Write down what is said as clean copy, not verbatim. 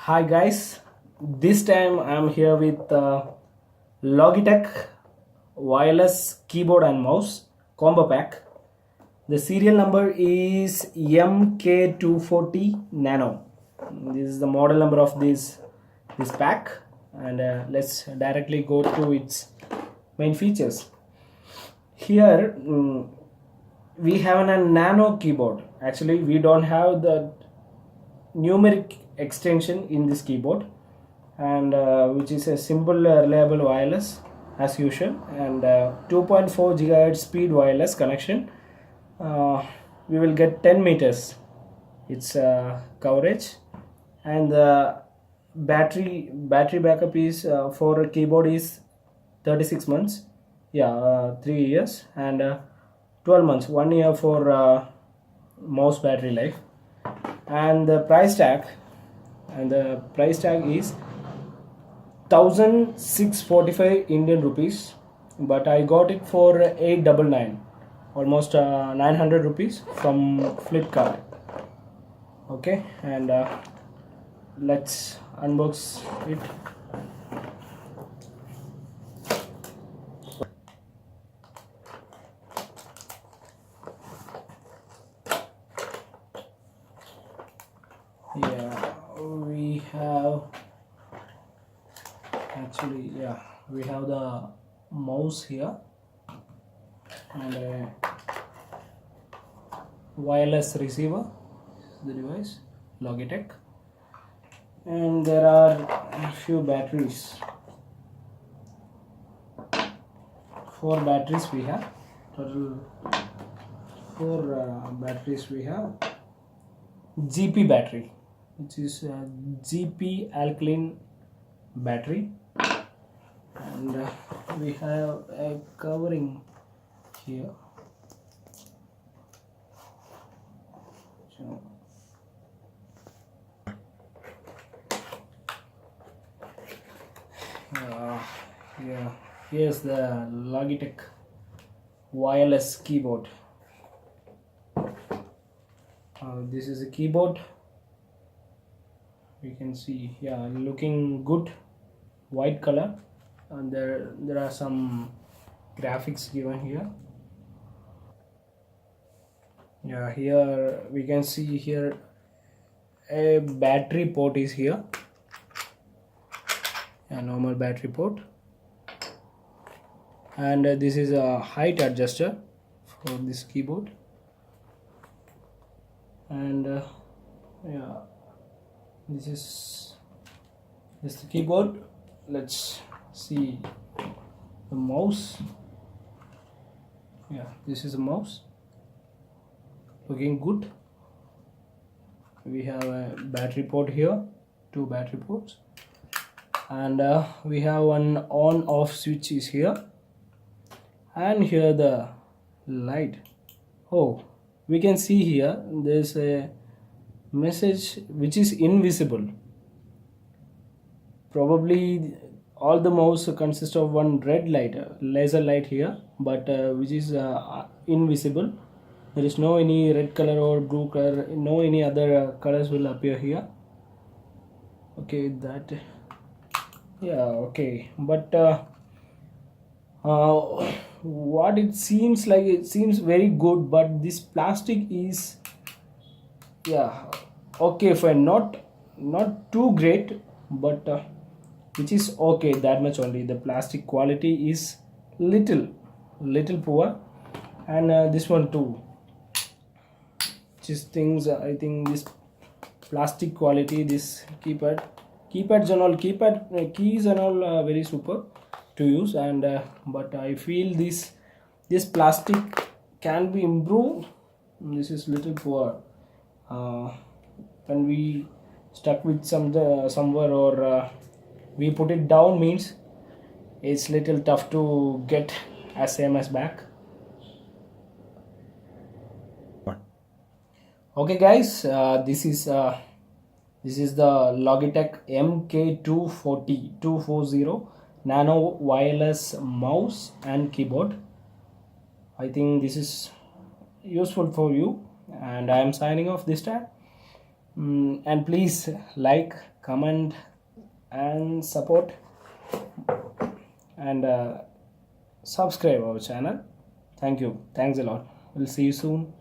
Hi guys, this time I'm here with Logitech wireless keyboard and mouse combo pack. The serial number is MK240 Nano. This is the model number of this pack, and let's directly go to its main features. Here we have a nano keyboard. Actually, we don't have the numeric extension in this keyboard, and which is a simple reliable wireless as usual, and 2.4 gigahertz speed wireless connection. We will get 10 meters its coverage, and the battery backup is for a keyboard is 36 months, 3 years, and 12 months, 1 year for mouse battery life. And the price tag is 1645 Indian rupees, but I got it for 899, almost 900 rupees from Flipkart. Okay, and let's unbox it. We have we have the mouse here, and a wireless receiver, the device Logitech, and there are a few batteries. 4 batteries we have, total 4 batteries we have. GP battery, which is GP alkaline battery, and we have a covering here. So here's the Logitech wireless keyboard. This is a keyboard. We can see, looking good, white color, and there are some graphics given here. Here we can see here a battery port is here, a normal battery port, and this is a height adjuster for this keyboard, and this is the keyboard. Let's see the mouse. This is a mouse, looking good. We have a battery port here, 2 battery ports, and we have one on off switch is here, and here the light. We can see here there's a message which is invisible. Probably all the mouse consist of one red light, laser light here, but which is invisible. There is no any red color or blue color, no any other colors will appear here. Okay, that okay, but what it seems like, it seems very good, but this plastic is okay, fine, not too great, but which is okay, that much only. The plastic quality is little poor, and this one too, just things. I think this plastic quality, this keypads and all, keys and all very super to use, and but I feel this plastic can be improved. This is little poor. When we stuck with somewhere, or we put it down, means it's little tough to get as same as back. Okay guys, this is the Logitech MK240 Nano wireless mouse and keyboard. I think this is useful for you, and I am signing off this time. And please like, comment, and support, and subscribe our channel. Thank you. Thanks a lot. We'll see you soon.